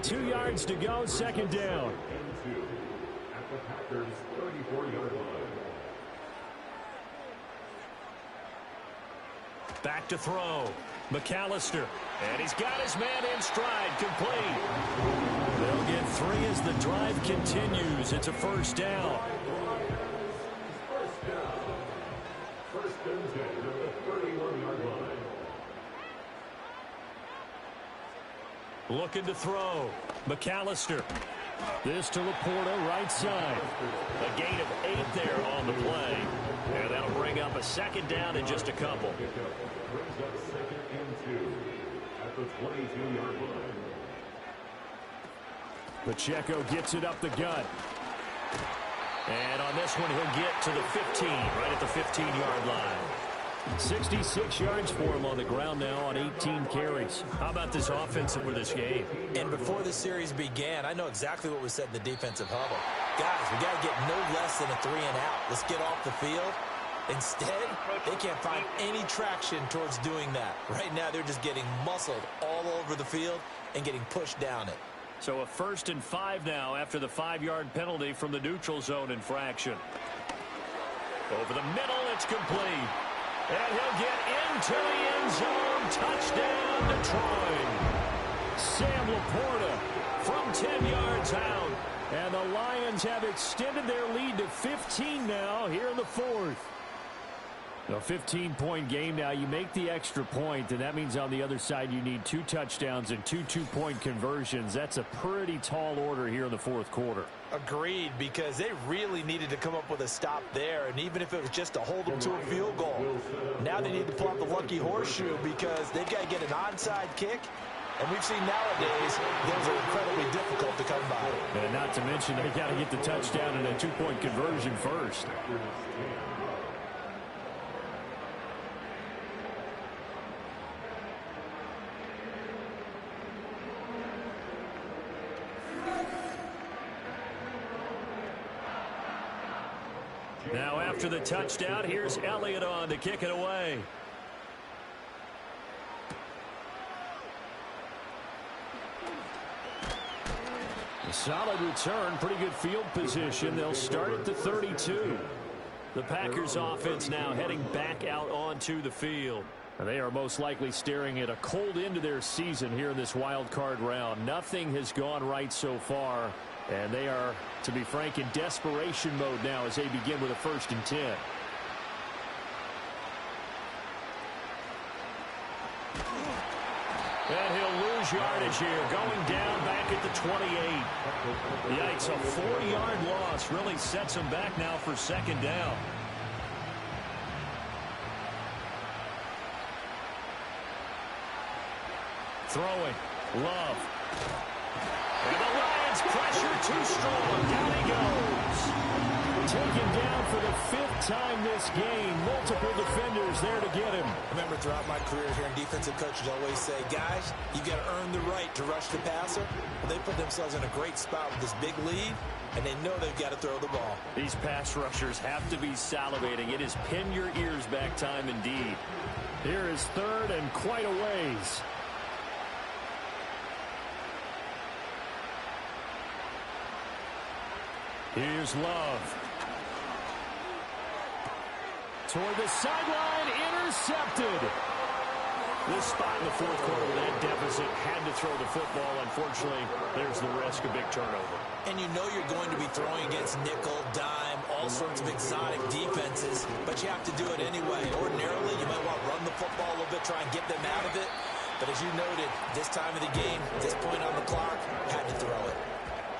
2 yards to go, second down. At the Packers' 34-yard line. Back to throw. McAllister. And he's got his man in stride. Complete. They'll get 3 as the drive continues. It's a first down. First and 10 at the 31-yard line. Looking to throw. McAllister. This to Laporta, right side. A gain of 8 there on the play. And that'll bring up a second down in just a couple. Brings up second and 2 at the 22-yard line. Pacheco gets it up the gut. And on this one, he'll get to the 15, right at the 15-yard line. 66 yards for him on the ground now on 18 carries. How about this offense for this game? And before the series began, I know exactly what was said in the defensive huddle. Guys, we got to get no less than a 3-and-out. Let's get off the field. Instead, they can't find any traction towards doing that. Right now, they're just getting muscled all over the field and getting pushed down it. So a 1st and 5 now after the 5-yard penalty from the neutral zone infraction. Over the middle, it's complete. And he'll get into the end zone. Touchdown, Detroit. Sam Laporta from 10 yards out. And the Lions have extended their lead to 15 now here in the 4th. A 15-point game now. You make the extra point, and that means on the other side you need 2 touchdowns and 2 two-point conversions. That's a pretty tall order here in the 4th quarter. Agreed, because they really needed to come up with a stop there, and even if it was just to hold them to a field goal. Now they need to pull out the lucky horseshoe because they've got to get an onside kick, and we've seen nowadays those are incredibly difficult to come by. And not to mention they got to get the touchdown and a 2-point conversion first. Now after the touchdown, here's Elliott on to kick it away. A solid return, pretty good field position. They'll start at the 32. The Packers offense now heading back out onto the field. And they are most likely staring at a cold end to their season here in this wild card round. Nothing has gone right so far. And they are, to be frank, in desperation mode now as they begin with a 1st and 10. And he'll lose yardage here, going down back at the 28. Yikes, a 4-yard loss really sets him back now for second down. Throwing, Love. And the Lions pressure too strong. Down he goes. Taken down for the 5th time this game. Multiple defenders there to get him. Remember, throughout my career here in defensive coaches always say, guys, you got to earn the right to rush the passer. Well, they put themselves in a great spot with this big lead, and they know they've got to throw the ball. These pass rushers have to be salivating. It is pin your ears back time indeed. Here is 3rd and quite a ways. Here's Love. Toward the sideline, intercepted. This spot in the 4th quarter with that deficit had to throw the football. Unfortunately, there's the risk of big turnover. And you know you're going to be throwing against nickel, dime, all sorts of exotic defenses, but you have to do it anyway. Ordinarily, you might want to run the football a little bit, try and get them out of it. But as you noted, this time of the game, this point on the clock, had to throw it.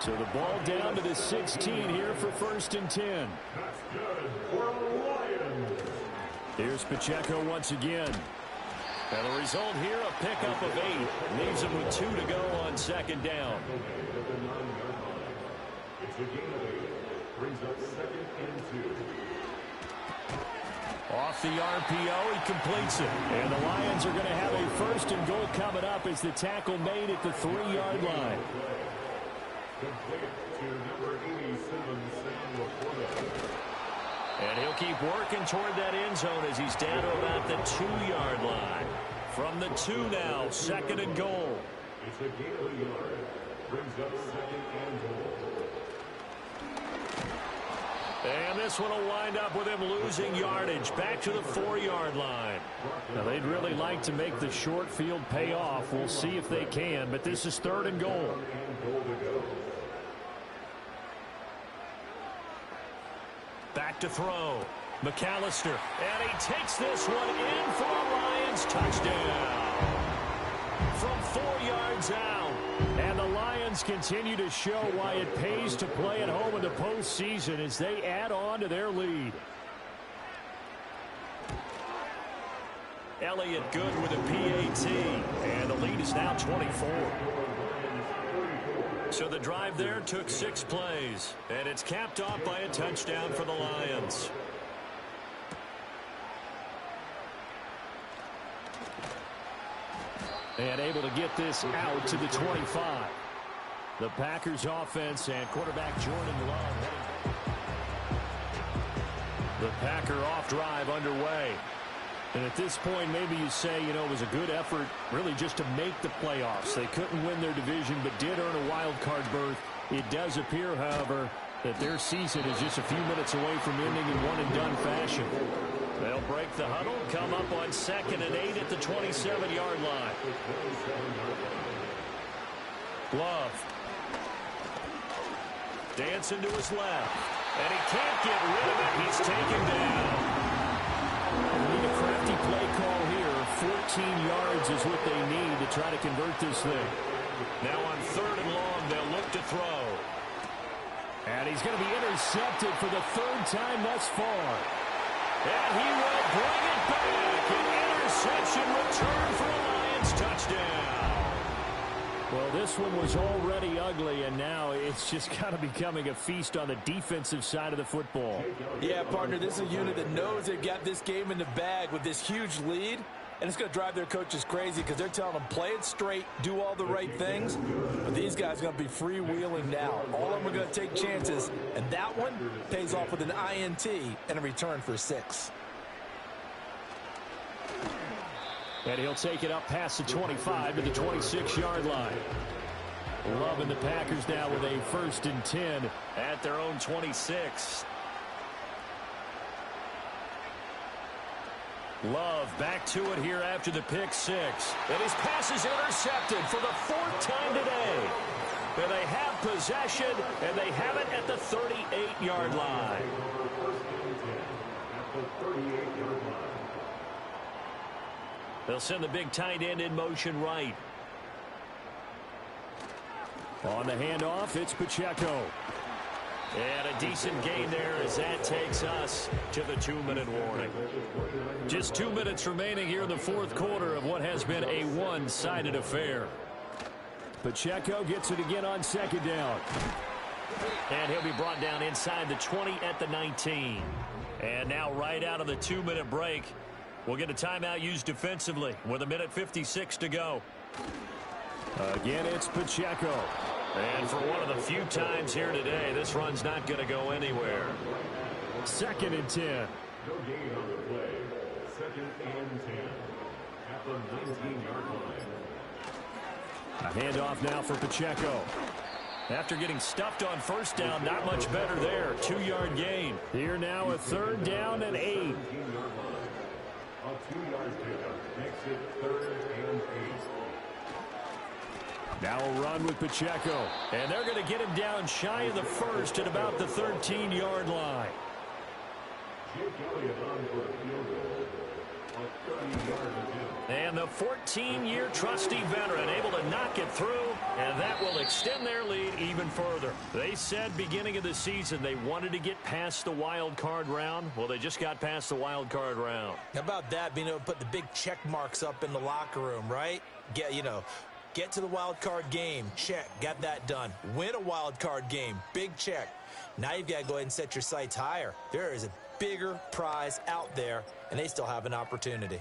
So the ball down to the 16 here for 1st and 10. That's good for the Lions. Here's Pacheco once again. And the result here, a pickup of 8. Leaves him with 2 to go on second down. It's a gain of 8. Brings up 2nd and 2. Off the RPO, he completes it. And the Lions are going to have a 1st and goal coming up as the tackle made at the 3-yard line. Complete to number 87, Sam Laporta. And he'll keep working toward that end zone as he's down to about the 2-yard line. From the 2 now, 2nd and goal. It's a gain of a yard. Brings up second and goal. And this one will wind up with him losing yardage back to the 4-yard line. Now, they'd really like to make the short field pay off. We'll see if they can, but this is 3rd and goal. Back to throw. McAllister. And he takes this one in for a Lions touchdown. From 4 yards out. And the Lions continue to show why it pays to play at home in the postseason as they add on to their lead. Elliott good with a PAT. And the lead is now 24. So the drive there took 6 plays. And it's capped off by a touchdown for the Lions. And able to get this out to the 25. The Packers offense and quarterback Jordan Love. The Packer off drive underway. And at this point, maybe you say, it was a good effort really just to make the playoffs. They couldn't win their division but did earn a wild card berth. It does appear, however, that their season is just a few minutes away from ending in one-and-done fashion. They'll break the huddle, come up on 2nd and 8 at the 27-yard line. Love. Dancing to his left. And he can't get rid of it. He's taken down. They need a crafty play call here. 14 yards is what they need to try to convert this thing. Now on 3rd and long, they'll look to throw. And he's going to be intercepted for the 3rd time thus far. And he will bring it back. An interception return for a Lions touchdown. Well, this one was already ugly, and now it's just kind of becoming a feast on the defensive side of the football. Yeah, partner, this is a unit that knows they've got this game in the bag with this huge lead, and it's going to drive their coaches crazy because they're telling them play it straight, do all the right things, but these guys are going to be freewheeling now. All of them are going to take chances, and that one pays off with an INT and a return for 6. And he'll take it up past the 25 to the 26-yard line. Love and the Packers now with a 1st and 10 at their own 26. Love back to it here after the pick 6. And his pass is intercepted for the 4th time today. And they have possession, and they have it at the 38-yard line. They'll send the big tight end in motion right. On the handoff, it's Pacheco. And a decent gain there as that takes us to the 2-minute warning. Just 2 minutes remaining here in the 4th quarter of what has been a one-sided affair. Pacheco gets it again on 2nd down. And he'll be brought down inside the 20 at the 19. And now right out of the 2-minute break, we'll get a timeout used defensively with 1:56 to go. Again, it's Pacheco. And for one of the few times here today, this run's not going to go anywhere. 2nd and 10. No gain on the play. 2nd and 10 at the 19-yard line. A handoff now for Pacheco. After getting stuffed on 1st down, not much better there. 2-yard gain. Here now a 3rd down and 8. 19-yard line. A 2-yard pickup makes it 3rd and 8. Now a run with Pacheco. And they're going to get him down shy of the 1st at about the 13-yard line. Jake Elliott on for a field goal. A 30-yard attempt. And the 14-year trusty veteran able to knock it through, and that will extend their lead even further. They said beginning of the season they wanted to get past the wild card round. Well, they just got past the wild card round. How about that, being able to put the big check marks up in the locker room, right? Get to the wild card game, check, got that done. Win a wild card game, big check. Now you've got to go ahead and set your sights higher. There is a bigger prize out there, and they still have an opportunity.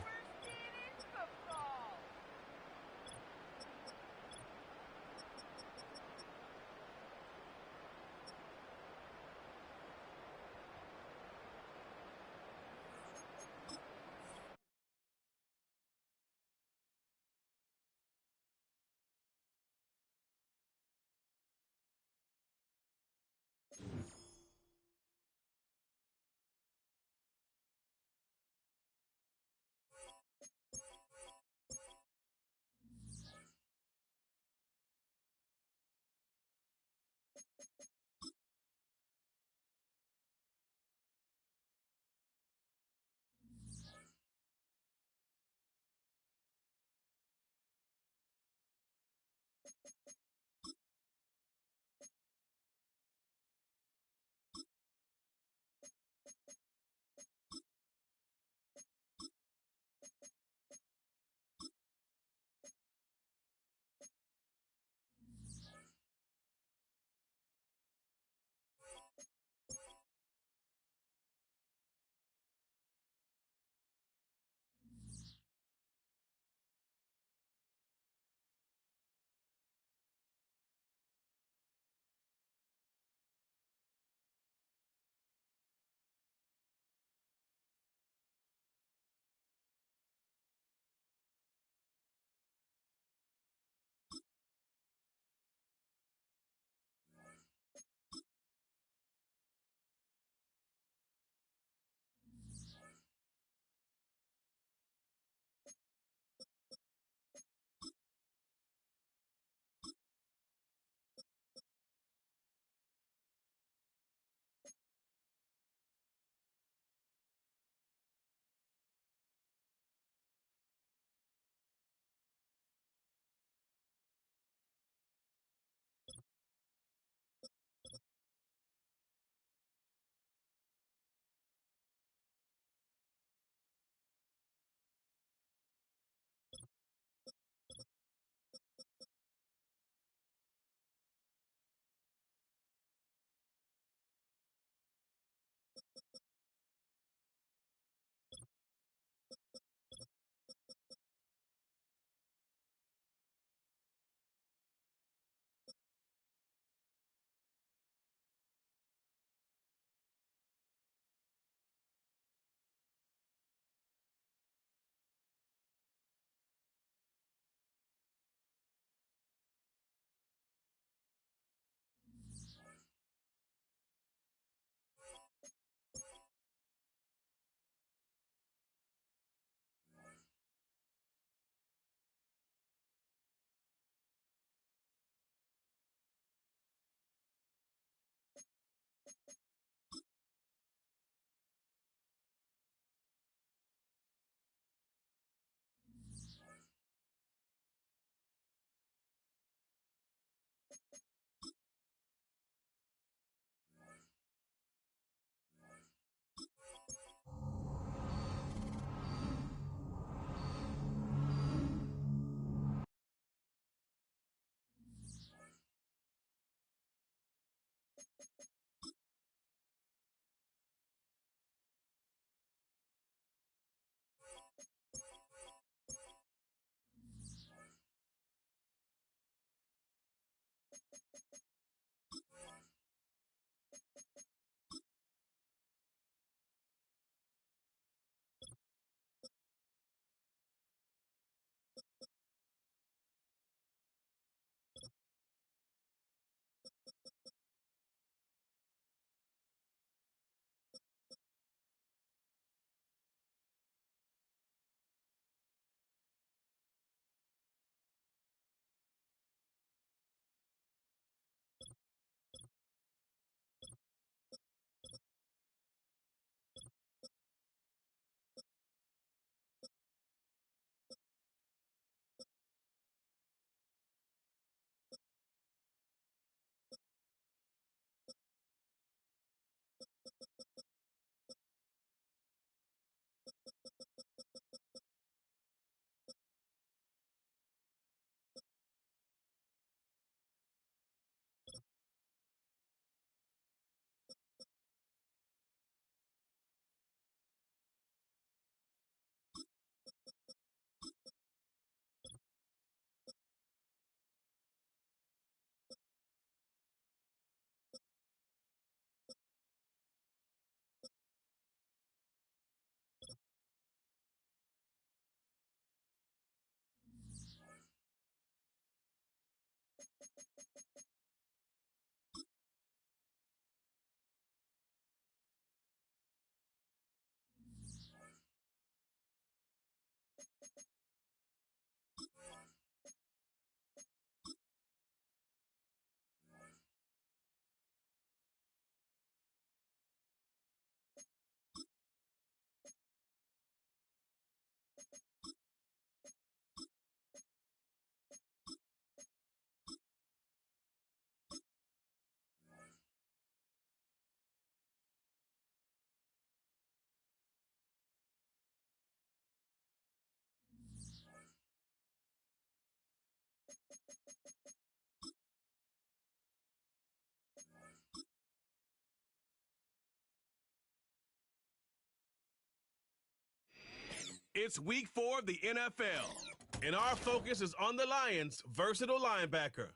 It's week 4 of the NFL, and our focus is on the Lions' versatile linebacker.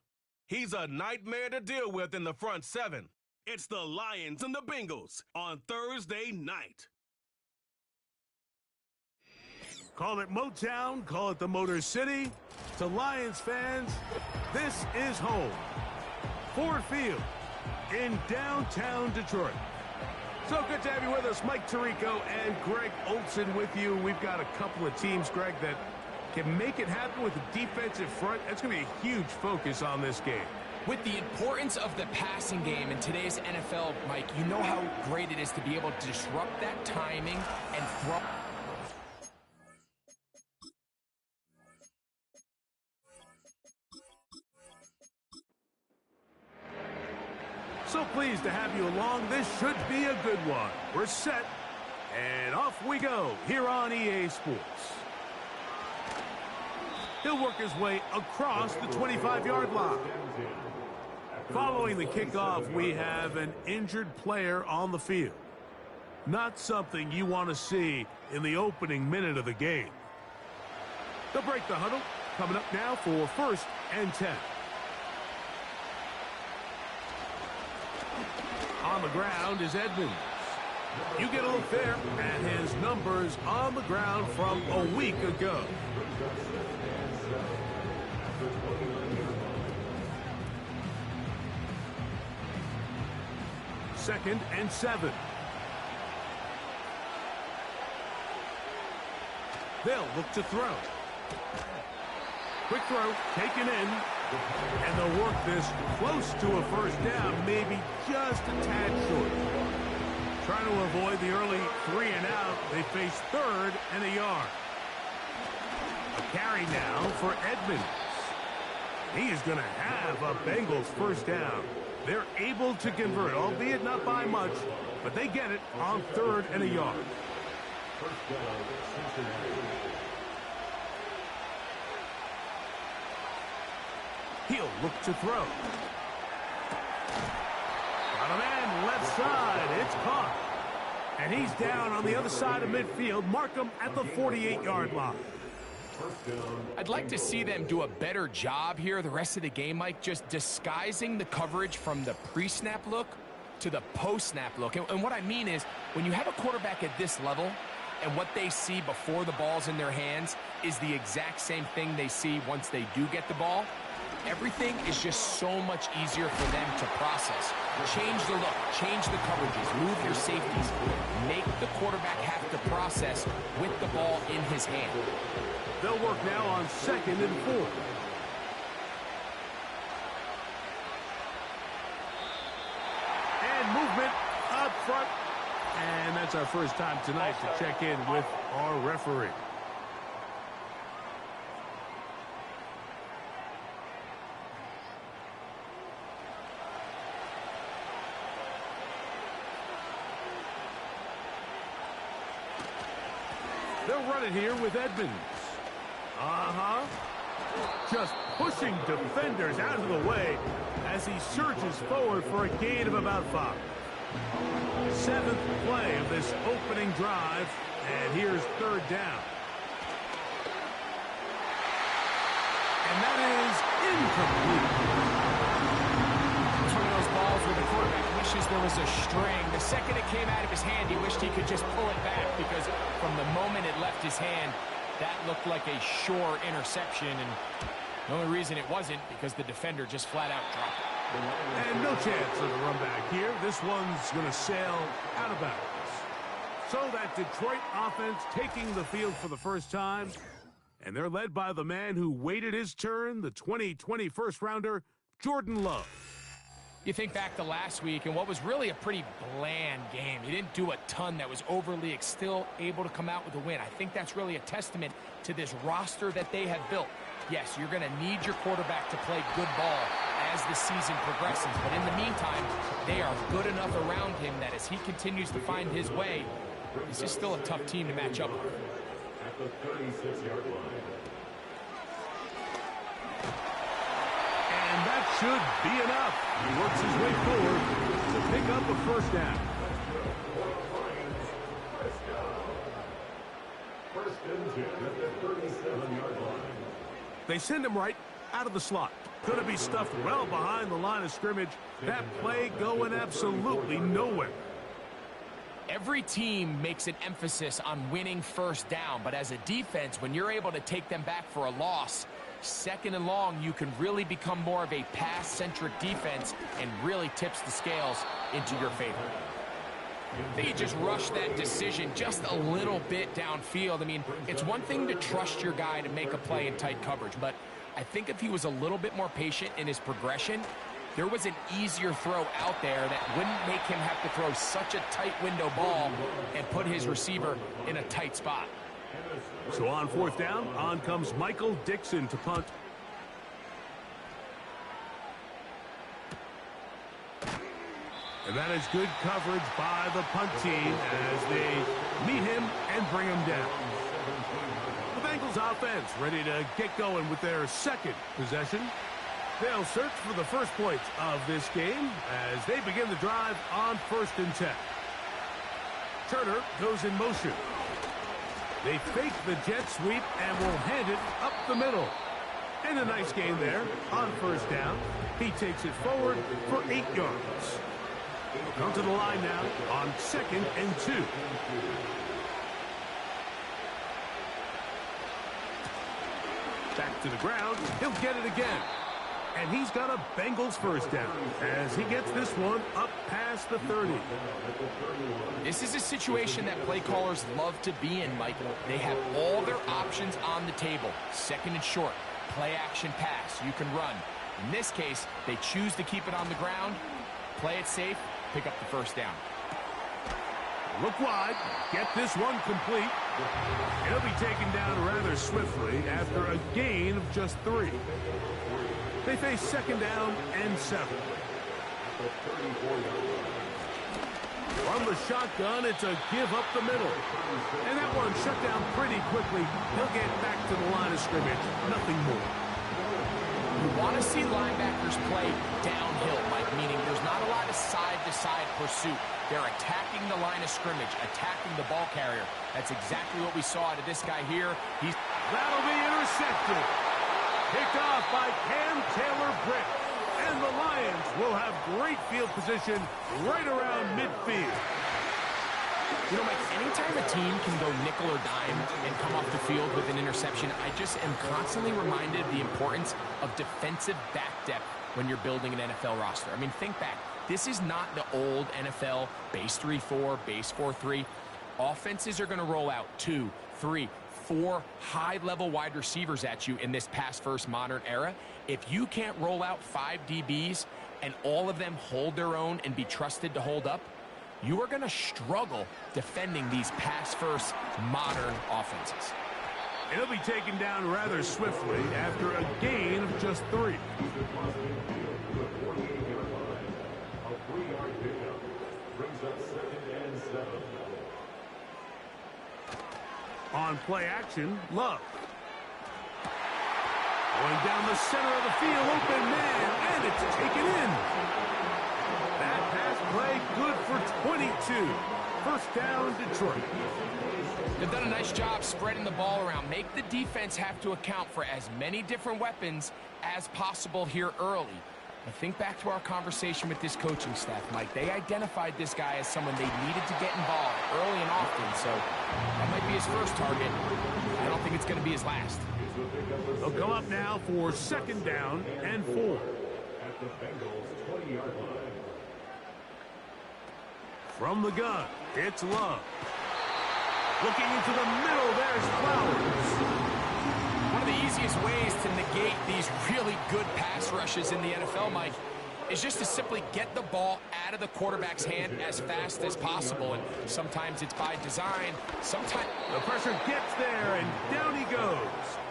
He's a nightmare to deal with in the front seven. It's the Lions and the Bengals on Thursday night. Call it Motown, call it the Motor City. To Lions fans, this is home. Ford Field in downtown Detroit. So good to have you with us. Mike Tirico and Greg Olson with you. We've got a couple of teams, Greg, that can make it happen with the defensive front. That's going to be a huge focus on this game. With the importance of the passing game in today's NFL, Mike, you know how great it is to be able to disrupt that timing and throw. So pleased to have you along. This should be a good one. We're set, and off we go here on EA Sports. He'll work his way across the 25-yard line. Following the kickoff, we have an injured player on the field. Not something you want to see in the opening minute of the game. They'll break the huddle. Coming up now for 1st and 10. On the ground is Edmonds. You get a look there at his numbers on the ground from a week ago. Second and 7. They'll look to throw. Quick throw, taken in. And they'll work this close to a first down, maybe just a tad short. Trying to avoid the early 3 and out, they face 3rd and a yard. A carry now for Edmonds. He is going to have a Bengals first down. They're able to convert, albeit not by much, but they get it on 3rd and a yard. First down, Cincinnati. He'll look to throw. Got a man left side. It's caught. And he's down on the other side of midfield. Mark him at the 48-yard line. I'd like to see them do a better job here the rest of the game, Mike, just disguising the coverage from the pre-snap look to the post-snap look. And what I mean is, when you have a quarterback at this level and what they see before the ball's in their hands is the exact same thing they see once they do get the ball, everything is just so much easier for them to process. Change the look, change the coverages, move your safeties, make the quarterback have to process with the ball in his hand. They'll work now on 2nd and 4. And movement up front. And that's our first time tonight to check in with our referee. They'll run it here with Edmonds. Just pushing defenders out of the way as he surges forward for a gain of about 5. 7th play of this opening drive, and here's 3rd down. And that is incomplete. It's one of those balls where the quarterback wishes there was a string. The second it came out of his hand, he wished he could just pull it back because from the moment it left his hand, that looked like a sure interception, and the only reason it wasn't because the defender just flat out dropped it. And no chance of a run back here. This one's going to sail out of bounds. So that Detroit offense taking the field for the first time, and they're led by the man who waited his turn, the 2020 first-rounder, Jordan Love. You think back to last week and what was really a pretty bland game. He didn't do a ton that was overly still able to come out with a win. I think that's really a testament to this roster that they have built. Yes, you're going to need your quarterback to play good ball as the season progresses. But in the meantime, they are good enough around him that as he continues to find his way, this is still a tough team to match up with. At the 36-yard line. And that should be enough. He works his way forward to pick up a first down. First and They send him right out of the slot. Going to be stuffed well behind the line of scrimmage. That play going absolutely nowhere. Every team makes an emphasis on winning first down, but as a defense, when you're able to take them back for a loss, second and long, you can really become more of a pass-centric defense and really tips the scales into your favor. They just rushed that decision just a little bit downfield. I mean, it's one thing to trust your guy to make a play in tight coverage, but I think if he was a little bit more patient in his progression, there was an easier throw out there that wouldn't make him have to throw such a tight window ball and put his receiver in a tight spot. So on fourth down, on comes Michael Dixon to punt. And that is good coverage by the punt team as they meet him and bring him down. The Bengals offense ready to get going with their second possession. They'll search for the first points of this game as they begin the drive on 1st and 10. Turner goes in motion. They fake the jet sweep and will hand it up the middle. And a nice gain there on 1st down. He takes it forward for 8 yards. He'll come to the line now on 2nd and 2. Back to the ground. He'll get it again. And he's got a Bengals first down as he gets this one up past the 30. This is a situation that play callers love to be in, Mike. They have all their options on the table. 2nd and short, play action pass, you can run. In this case, they choose to keep it on the ground, play it safe, pick up the first down. Look wide, get this one complete. He'll be taken down rather swiftly after a gain of just 3. They face 2nd down and 7. From the shotgun, it's a give up the middle. And that one shut down pretty quickly. He'll get back to the line of scrimmage. Nothing more. You want to see linebackers play downhill, Mike, meaning there's not a lot of side-to-side pursuit. They're attacking the line of scrimmage, attacking the ball carrier. That's exactly what we saw out of this guy here. That'll be intercepted. Picked off by Cam Taylor-Britt. And the Lions will have great field position right around midfield. You know, Mike, anytime a team can go nickel or dime and come off the field with an interception, I just am constantly reminded of the importance of defensive back depth when you're building an NFL roster. I mean, think back. This is not the old NFL base 3-4, base 4-3. Offenses are going to roll out 2, 3, 4 high-level wide receivers at you in this pass-first modern era. If you can't roll out 5 DBs and all of them hold their own and be trusted to hold up, you are going to struggle defending these pass-first modern offenses. He'll be taken down rather swiftly after a gain of just 3. On play action, Love. Going down the center of the field, open man, and it's taken in. That pass play good for 22. First down, Detroit. They've done a nice job spreading the ball around. Make the defense have to account for as many different weapons as possible here early. I think back to our conversation with this coaching staff, Mike. They identified this guy as someone they needed to get involved early and often, so that might be his first target. I don't think it's going to be his last. They'll come up now for 2nd down and 4. At the Bengals 20-yard line. From the gun, it's Love. Looking into the middle, there's Flowers. One of the easiest ways to negate these really good pass rushes in the NFL, Mike, is just to simply get the ball out of the quarterback's hand as fast as possible. And sometimes it's by design, sometimes the pressure gets there, and down he goes.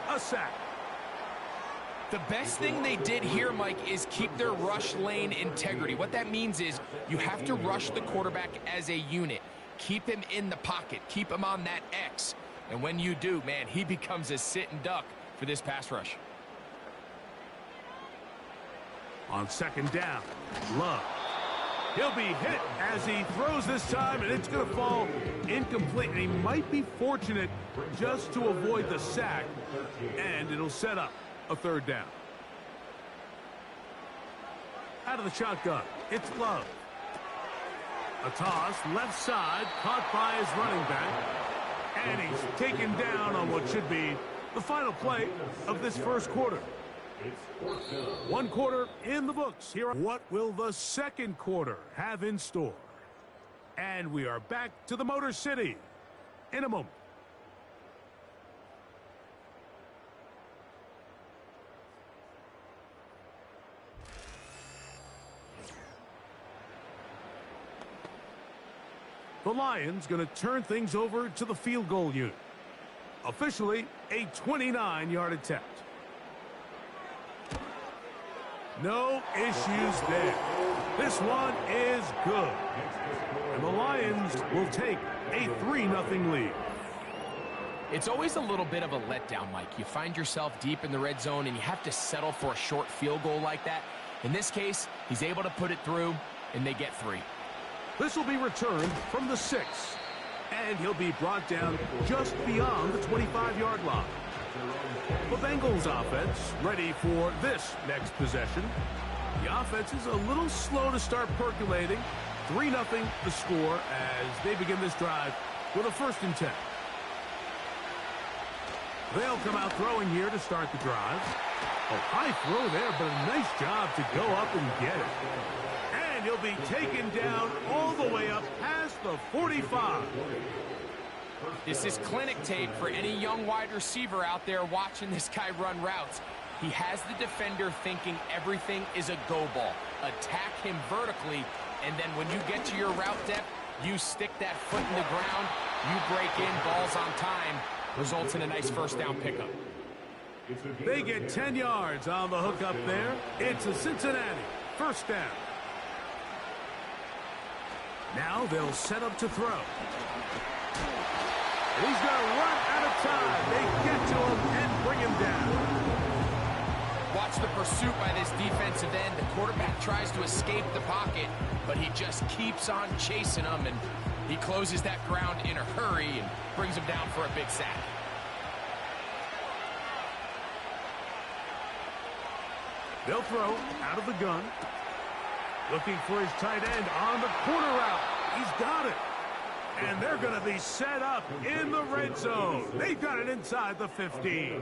A sack. The best thing they did here, Mike, is keep their rush lane integrity. What that means is you have to rush the quarterback as a unit. Keep him in the pocket. Keep him on that X. And when you do, man, he becomes a sitting duck for this pass rush. On 2nd down, Love. He'll be hit as he throws this time, and it's going to fall incomplete. And he might be fortunate just to avoid the sack, and it'll set up a third down. Out of the shotgun, it's Love. A toss, left side, caught by his running back. And he's taken down on what should be the final play of this first quarter. One quarter in the books. Here, what will the second quarter have in store? And we are back to the Motor City in a moment. The Lions going to turn things over to the field goal unit. Officially, a 29-yard attempt. No issues there. This one is good. And the Lions will take a 3-0 lead. It's always a little bit of a letdown, Mike. You find yourself deep in the red zone and you have to settle for a short field goal like that. In this case, he's able to put it through, and they get 3. This will be returned from the 6. And he'll be brought down just beyond the 25-yard line. The Bengals offense ready for this next possession. The offense is a little slow to start percolating. 3-0 the score as they begin this drive with a 1st and 10. They'll come out throwing here to start the drive. A high throw there, but a nice job to go up and get it. And he'll be taken down all the way up past the 45. This is clinic tape for any young wide receiver out there watching this guy run routes. He has the defender thinking everything is a go ball. Attack him vertically, and then when you get to your route depth, you stick that foot in the ground, you break in, balls on time, results in a nice 1st down pickup. They get 10 yards on the hook up there. It's a Cincinnati 1st down. Now they'll set up to throw. He's going to run out of time. They get to him and bring him down. Watch the pursuit by this defensive end. The quarterback tries to escape the pocket, but he just keeps on chasing him, and he closes that ground in a hurry and brings him down for a big sack. They'll throw out of the gun. Looking for his tight end on the corner route. He's got it. And they're going to be set up in the red zone. They've got it inside the 15.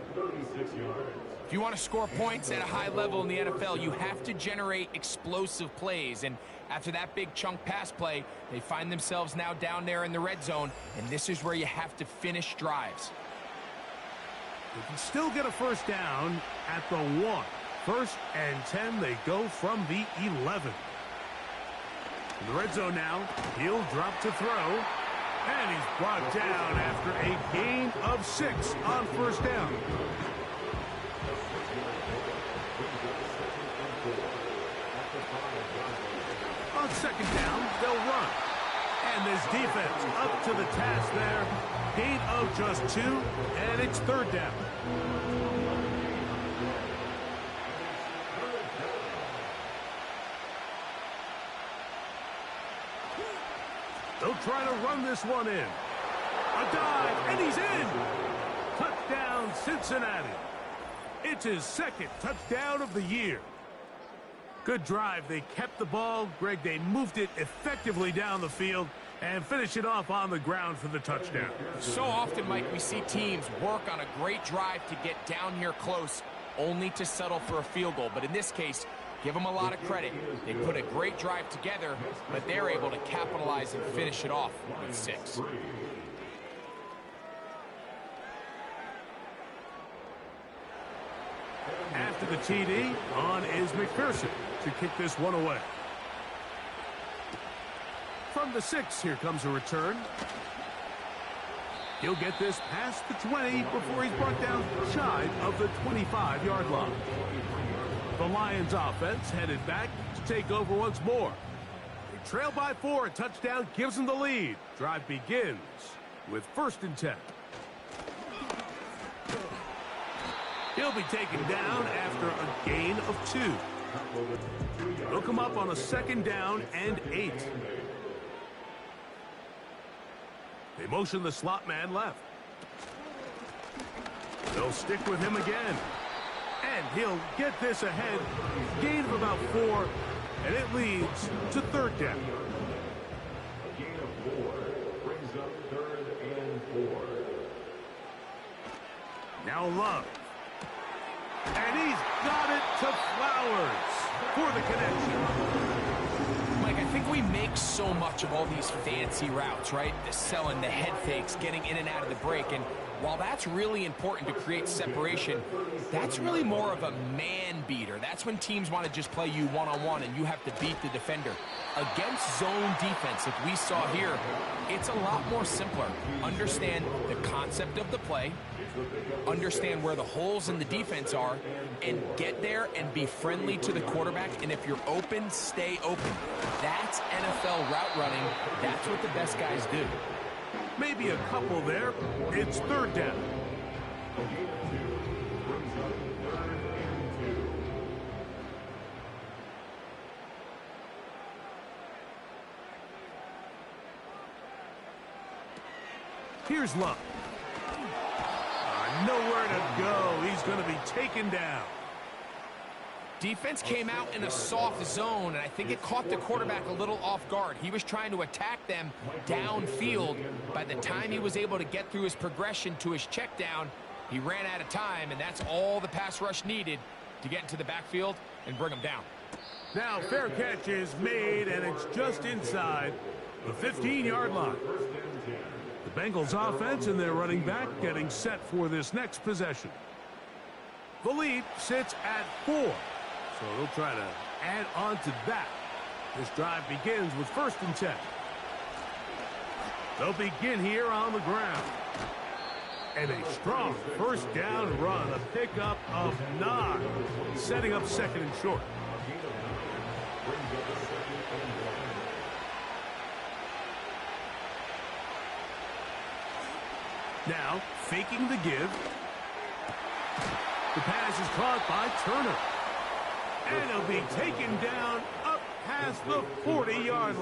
If you want to score points at a high level in the NFL, you have to generate explosive plays. And after that big chunk pass play, they find themselves now down there in the red zone. And this is where you have to finish drives. They can still get a 1st down at the 1. 1st and 10, they go from the 11. In the red zone now, he'll drop to throw. And he's brought down after a gain of 6 on 1st down. On 2nd down, they'll run. And this defense up to the task there. Gain of just 2, and it's 3rd down. They'll try to run this one in. A dive, and he's in. Touchdown, Cincinnati. It's his 2nd touchdown of the year. Good drive. They kept the ball. Greg, they moved it effectively down the field and finish it off on the ground for the touchdown. So often, Mike, we see teams work on a great drive to get down here close, only to settle for a field goal. But in this case, give them a lot of credit. They put a great drive together, but they're able to capitalize and finish it off with 6. After the TD, on is McPherson to kick this one away. From the 6, here comes a return. He'll get this past the 20 before he's brought down shy of the 25-yard line. The Lions offense headed back to take over once more. They trail by 4. A touchdown gives them the lead. Drive begins with 1st and 10. He'll be taken down after a gain of 2. They'll come up on a 2nd down and 8. They motion the slot man left. They'll stick with him again. And he'll get this ahead. Gain of about 4. And it leads to third down. A gain of 4 brings up 3rd and 4. Now Love. And he's got it to Flowers for the connection. Mike, I think we make so much of all these fancy routes, right? The selling, the head fakes, getting in and out of the break. And while that's really important to create separation, that's really more of a man beater. That's when teams want to just play you one-on-one and you have to beat the defender. Against zone defense, like we saw here, it's a lot more simpler. Understand the concept of the play, understand where the holes in the defense are, and get there and be friendly to the quarterback. And if you're open, stay open. That's NFL route running. That's what the best guys do. Maybe a couple there. It's third down. Here's Love. Nowhere to go. He's going to be taken down. Defense came out in a soft zone, and I think it caught the quarterback a little off guard. He was trying to attack them downfield. By the time he was able to get through his progression to his check down, he ran out of time, and that's all the pass rush needed to get into the backfield and bring him down. Now fair catch is made, and it's just inside the 15-yard line. The Bengals offense and their running back getting set for this next possession. The lead sits at 4. So they'll try to add on to that. This drive begins with 1st and 10. They'll begin here on the ground. And a strong first down run, a pickup of 9, setting up 2nd and short. Now, faking the give. The pass is caught by Turner. And he'll be taken down up past the 40-yard line.